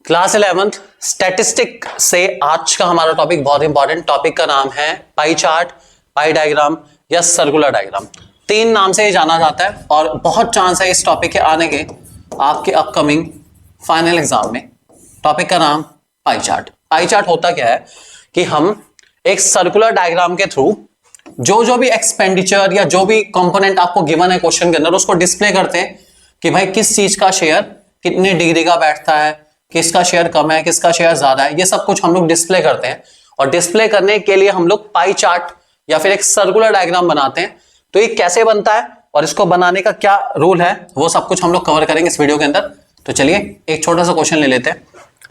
Class 11th statistic से आज का हमारा टॉपिक बहुत इंपॉर्टेंट टॉपिक का नाम है पाई चार्ट, पाई डायग्राम या सर्कुलर डायग्राम। तीन नाम से ये जाना जाता है और बहुत चांस है इस टॉपिक के आने के आपके अपकमिंग फाइनल एग्जाम में। टॉपिक का नाम पाई चार्ट। पाई चार्ट होता क्या है कि हम एक सर्कुलर डायग्राम के थ्रू जो भी एक्सपेंडिचर या जो भी कंपोनेंट आपको गिवन है क्वेश्चन के अंदर उसको डिस्प्ले करते हैं कि भाई किस चीज का शेयर कितने डिग्री का बैठता है, किसका शेयर कम है, किसका शेयर ज्यादा है, ये सब कुछ हम लोग डिस्प्ले करते हैं। और डिस्प्ले करने के लिए हम लोग पाई चार्ट या फिर एक सर्कुलर डायग्राम बनाते हैं। तो ये कैसे बनता है और इसको बनाने का क्या रूल है वो सब कुछ हम लोग कवर करेंगे इस वीडियो के अंदर। तो चलिए एक छोटा सा क्वेश्चन ले लेते हैं।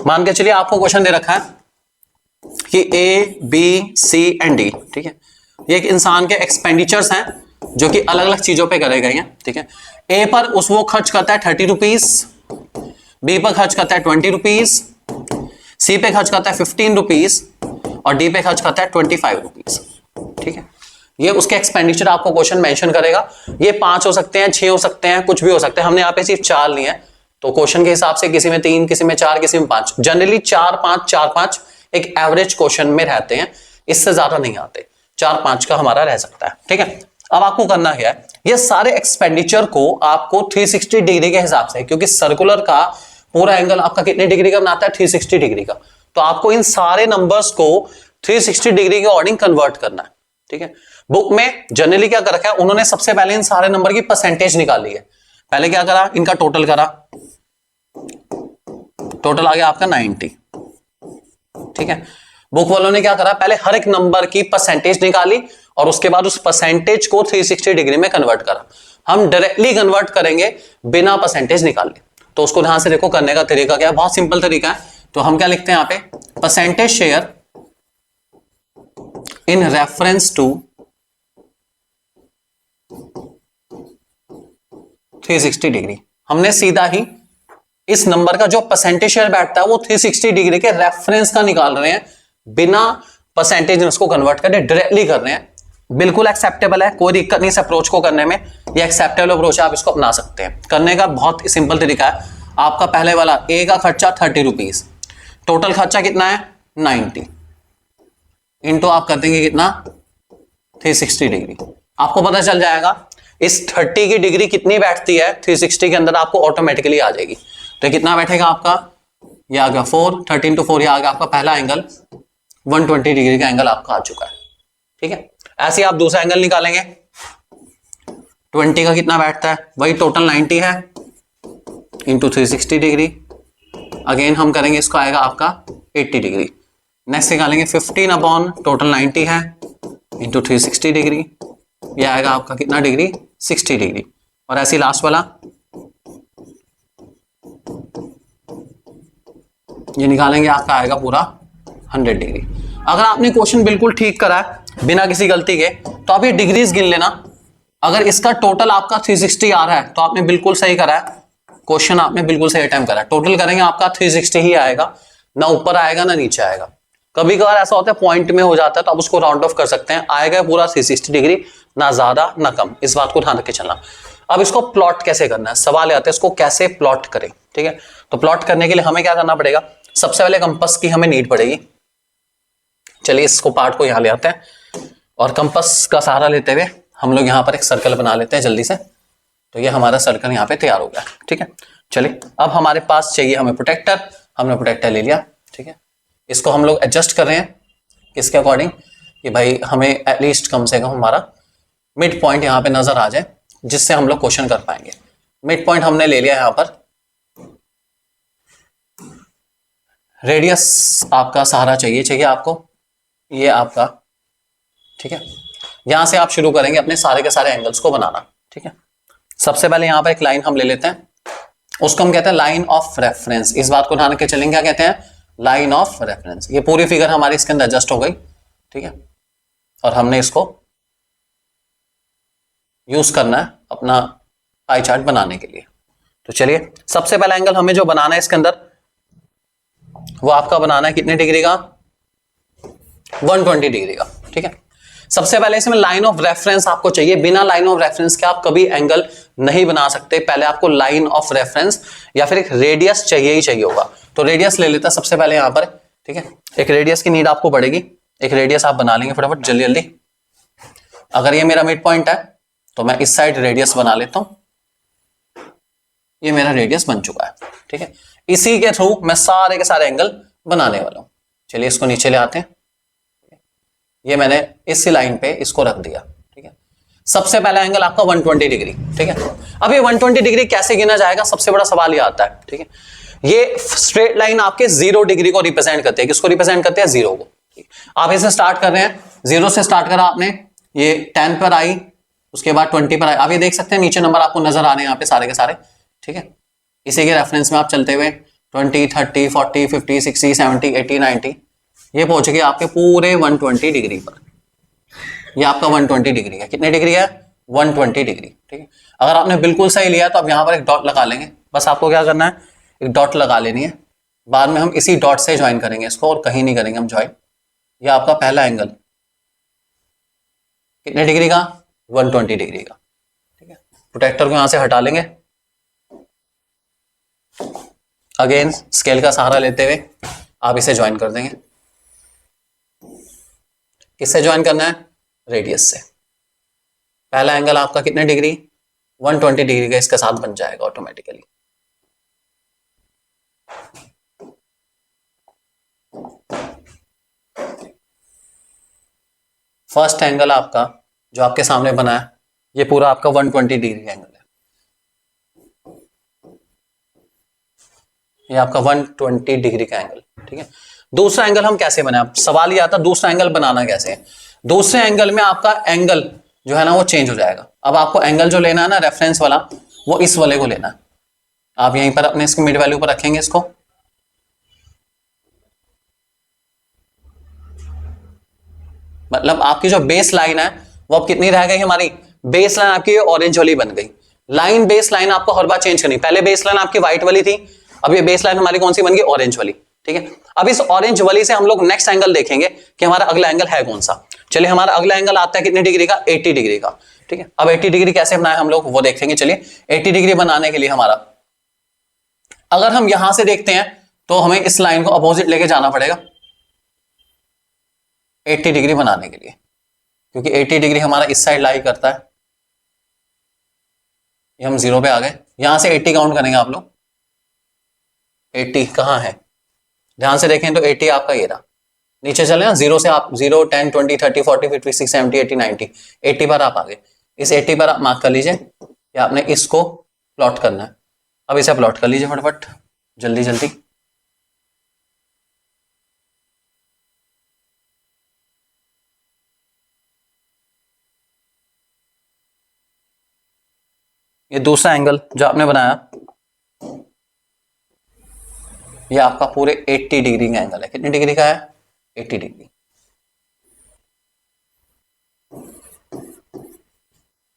मान के चलिए आपको क्वेश्चन दे रखा है कि A B C and D, ठीक है। ये एक इंसान के एक्सपेंडिचर्स हैं जो कि अलग अलग चीजों पे करे गए हैं, ठीक है। ए पर वो खर्च करता है 30 रुपीज, बी पर खर्च करता है 20 रुपीज, सी पे खर्च करता है 15 रुपीज और डी पे खर्च करता है 25 रुपीज, ठीक है। ये उसके एक्सपेंडिचर आपको क्वेश्चन मेंशन करेगा। ये 5 हो सकते हैं, 6 हो सकते हैं, कुछ भी हो सकते हैं। हमने यहाँ पे सिर्फ 4 लिए हैं तो क्वेश्चन के हिसाब से किसी में 3, किसी में 4, किसी में 5, जनरली 4-5 एक एवरेज क्वेश्चन में रहते हैं, इससे ज्यादा नहीं आते। 4-5 का हमारा रह सकता है, ठीक है। अब आपको करना क्या है, ये सारे एक्सपेंडिचर को आपको 360 डिग्री के हिसाब से, क्योंकि सर्कुलर का पूरा एंगल आपका कितने डिग्री का बनाता है, 360 डिग्री का, तो आपको इन सारे नंबर्स को 360 डिग्री के अकॉर्डिंग कन्वर्ट करना है, ठीक है। बुक में जनरली क्या कर रखा है उन्होंने, सबसे पहले इन सारे नंबर की परसेंटेज निकाली है। पहले क्या करा, इनका टोटल करा, टोटल आ गया आपका 90, ठीक है। बुक वालों ने क्या करा, पहले हर एक नंबर की परसेंटेज निकाली और उसके बाद उस परसेंटेज को 360 डिग्री में कन्वर्ट करा। हम डायरेक्टली कन्वर्ट करेंगे बिना परसेंटेज निकाले, तो उसको ध्यान से देखो करने का तरीका क्या है, बहुत सिंपल तरीका है। तो हम क्या लिखते हैं यहाँ पे, percentage share in reference to 360 degree. हमने सीधा ही इस नंबर का जो परसेंटेज शेयर बैठता है वो 360 डिग्री के रेफरेंस का निकाल रहे हैं, बिना परसेंटेज उसको कन्वर्ट करके डायरेक्टली कर रहे हैं। बिल्कुल एक्सेप्टेबल है, कोई दिक्कत नहीं इस अप्रोच को करने में, ये एक्सेप्टेबल अप्रोच है, आप इसको अपना सकते हैं। करने का बहुत सिंपल तरीका है। आपका पहले वाला ए का खर्चा 30 रुपीज, टोटल खर्चा कितना है 90, इनटू आप कर देंगे कितना 360 डिग्री। आपको पता चल जाएगा इस 30 की डिग्री कितनी बैठती है 360 के अंदर, आपको ऑटोमेटिकली आ जाएगी। तो कितना बैठेगा आपका, ये आ गया 4, 13 to 4, ये आ गया आपका पहला एंगल, 120 डिग्री का एंगल आपका आ चुका है, ठीक है। ऐसे आप दूसरा एंगल निकालेंगे, 20 का कितना बैठता है, वही टोटल 90 है इंटू 360 डिग्री। अगेन हम करेंगे, इसको आएगा आपका 80 डिग्री। नेक्स्ट निकालेंगे 15 अपॉन टोटल 90 है इंटू 360 डिग्री, ये आएगा आपका कितना डिग्री 60 डिग्री। और ऐसे लास्ट वाला ये निकालेंगे, आपका आएगा पूरा 100 डिग्री। अगर आपने क्वेश्चन बिल्कुल ठीक करा है बिना किसी गलती के तो आप ये डिग्रीज गिन लेना। अगर इसका टोटल आपका 360 आ रहा है तो आपने बिल्कुल सही करा है, क्वेश्चन आपने बिल्कुल सही टाइम करा है। टोटल करेंगे आपका 360 ही आएगा, ना ऊपर आएगा ना नीचे आएगा। कभी कभार ऐसा होता है पॉइंट में हो जाता है तो आप उसको राउंड ऑफ कर सकते हैं, आएगा पूरा 360 डिग्री, ना ज्यादा ना कम, इस बात को ध्यान रख के चलना। अब इसको प्लॉट कैसे करना है, सवाल आता है इसको कैसे प्लॉट करें, ठीक है। तो प्लॉट करने के लिए हमें क्या करना पड़ेगा, सबसे पहले कंपास की हमें नीड पड़ेगी। चलिए इसको पार्ट को यहां ले आते हैं और कंपास का सहारा लेते हुए हम लोग यहां पर एक सर्कल बना लेते हैं जल्दी से। तो ये हमारा सर्कल यहाँ पे तैयार हो गया, ठीक है। चलिए अब हमारे पास चाहिए हमें प्रोटेक्टर, हमने प्रोटेक्टर ले लिया, ठीक है। इसको हम लोग एडजस्ट कर रहे हैं किसके अकॉर्डिंग, कि भाई हमें एटलीस्ट कम से कम हमारा मिड पॉइंट यहाँ पे नजर आ जाए जिससे हम लोग क्वेश्चन कर पाएंगे। मिड पॉइंट हमने ले लिया यहाँ पर, रेडियस आपका सहारा चाहिए आपको, ये आपका, ठीक है। यहां से आप शुरू करेंगे अपने सारे के सारे एंगल्स को बनाना, ठीक है। सबसे पहले यहां पर एक लाइन हम ले लेते हैं, उसको हम कहते हैं लाइन ऑफ रेफरेंस। इस बात को ध्यान रख के चलेंगे, क्या कहते हैं, लाइन ऑफ रेफरेंस। ये पूरी फिगर हमारी इसके अंदर एडजस्ट हो गई, ठीक है। और हमने इसको यूज करना है अपना पाई चार्ट बनाने के लिए। तो चलिए सबसे पहला एंगल हमें जो बनाना है इसके अंदर वो आपका बनाना है कितने डिग्री का, 120 डिग्री का, ठीक है। सबसे पहले इसमें लाइन ऑफ रेफरेंस आपको चाहिए। बिना लाइन ऑफ रेफरेंस के आप कभी एंगल नहीं बना सकते। पहले आपको लाइन ऑफ रेफरेंस या फिर एक रेडियस चाहिए ही चाहिए होगा। तो रेडियस ले लेता सबसे पहले यहां पर, ठीक है। एक रेडियस की नीड आपको पड़ेगी, एक रेडियस आप बना लेंगे फटाफट जल्दी जल्दी। अगर ये मेरा मिड पॉइंट है तो मैं इस साइड रेडियस बना लेता हूं, ये मेरा रेडियस बन चुका है, ठीक है। इसी के थ्रू मैं सारे के सारे एंगल बनाने वाला हूं। चलिए इसको नीचे ले आते हैं, ये मैंने इस लाइन पे इसको रख दिया, ठीक है। सबसे पहला एंगल आपका 120 डिग्री, ठीक है। अब ये 120 डिग्री कैसे गिना जाएगा, सबसे बड़ा सवाल ये आता है, ठीक है। ये स्ट्रेट लाइन आपके 0 डिग्री को रिप्रेजेंट करते हैं। किसको रिप्रेजेंट करते हैं? 0 को। आप इसे स्टार्ट कर रहे हैं, 0 से स्टार्ट करा आपने, ये 10 पर आई, उसके बाद 20 पर आई। आप ये देख सकते हैं नीचे नंबर आपको नजर आ रहे हैं यहाँ पे सारे के सारे, ठीक है। इसी के रेफरेंस में आप चलते हुए 20, 30, 40, 50, 60, 70, 80, 90, ये पहुंच गए आपके पूरे 120 डिग्री पर। ये आपका 120 डिग्री है। कितने डिग्री है? 120 डिग्री, ठीक है। अगर आपने बिल्कुल सही लिया तो आप यहां पर एक डॉट लगा लेंगे। बस आपको क्या करना है, एक डॉट लगा लेनी है। बाद में हम इसी डॉट से ज्वाइन करेंगे इसको, और कहीं नहीं करेंगे हम ज्वाइन। ये आपका पहला एंगल कितने डिग्री का? 120 डिग्री का, ठीक है। प्रोटेक्टर को यहां से हटा लेंगे। अगेन स्केल का सहारा लेते हुए आप इसे ज्वाइन कर देंगे। किससे ज्वाइन करना है? रेडियस से। पहला एंगल आपका कितने डिग्री? 120 डिग्री का इसके साथ बन जाएगा ऑटोमेटिकली। फर्स्ट एंगल आपका जो आपके सामने बना है, ये पूरा आपका 120 डिग्री का एंगल है। ये आपका 120 डिग्री का एंगल, ठीक है। दूसरा एंगल हम कैसे बनाए? सवाल ये आता है दूसरा एंगल बनाना कैसे है। दूसरे एंगल में आपका एंगल जो है ना वो चेंज हो जाएगा। अब आपको एंगल जो लेना है ना रेफरेंस वाला, वो इस वाले को लेना है। आप यहीं पर अपने इसको मिड वैल्यू पर रखेंगे इसको, मतलब आपकी जो बेस लाइन है वो अब कितनी रह गई हमारी? बेस लाइन आपकी ऑरेंज वाली बन गई। लाइन बेस लाइन आपको हर बार चेंज करनी। पहले बेस लाइन आपकी व्हाइट वाली थी, अब ये बेस लाइन हमारी कौन सी बन गई? ऑरेंज वाली, ठीक है। अब इस ऑरेंज वाली से हम लोग नेक्स्ट एंगल देखेंगे कि हमारा अगला एंगल है कौन सा। चलिए हमारा अगला एंगल आता है कितने डिग्री का? 80 डिग्री का, ठीक है। अब 80 डिग्री कैसे बनाए हम लोग वो देखेंगे। चलिए 80 डिग्री बनाने के लिए हमारा, अगर हम यहां से देखते हैं तो हमें इस लाइन को अपोजिट लेके जाना पड़ेगा 80 डिग्री बनाने के लिए, क्योंकि 80 डिग्री हमारा इस साइड लाई करता है। ये हम 0 पे आ गए। यहां से 80 काउंट करेंगे आप लोग। 80 कहां है? ध्यान से देखें तो 80 आपका ये रहा। नीचे चले ना, 0 से आप 0, 10, 20, 30, 40, 50, 60, 70, 80, 90, 80 पर आप आ गए। इस 80 पर आप मार्क कर लीजिए कि आपने इसको प्लॉट करना है। अब इसे प्लॉट कर लीजिए फटाफट जल्दी जल्दी। ये दूसरा एंगल जो आपने बनाया, ये आपका पूरे 80 डिग्री का एंगल है। कितने डिग्री का है? 80 डिग्री।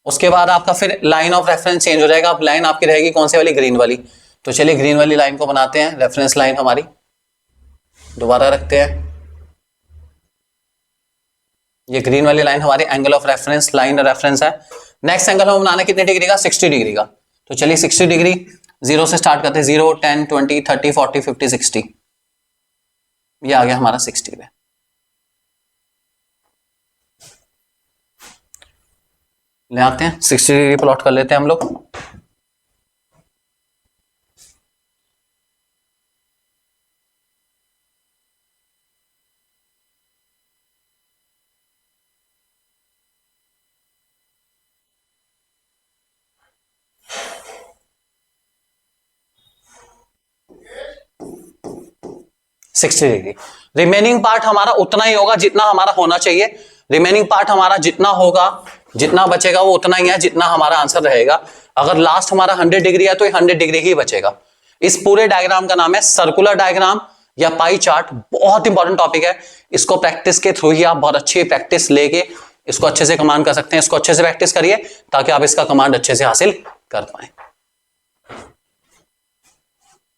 उसके बाद आपका फिर लाइन ऑफ रेफरेंस चेंज हो जाएगा। अब लाइन आपकी रहेगी कौन सी वाली? ग्रीन वाली। तो चलिए ग्रीन वाली लाइन को बनाते हैं, रेफरेंस लाइन हमारी दोबारा रखते हैं। ये ग्रीन वाली लाइन हमारी angle of reference, line reference है। नेक्स्ट एंगल हम बनाना कितने डिग्री का? 60 डिग्री का। तो चलिए 60 डिग्री 0 से स्टार्ट करते हैं। 0, 10, 20, 30, 40, 50, 60, ये आ गया हमारा 60 पे। ले आते हैं 60 डिग्री प्लॉट कर लेते हैं हम लोग। डिग्री रिमेनिंग पार्ट हमारा उतना ही होगा जितना हमारा होना चाहिए। रिमेनिंग पार्ट हमारा जितना होगा, जितना बचेगा वो उतना ही है जितना हमारा आंसर रहेगा। अगर लास्ट हमारा 100 डिग्री है तो ये 100 डिग्री ही बचेगा। इस पूरे डायग्राम का नाम है सर्कुलर डायग्राम या पाई चार्ट। बहुत इंपॉर्टेंट टॉपिक है। इसको प्रैक्टिस के थ्रू ही आप बहुत अच्छी प्रैक्टिस लेके इसको अच्छे से कमांड कर सकते हैं। इसको अच्छे से प्रैक्टिस करिए ताकि आप इसका कमांड अच्छे से हासिल कर पाए।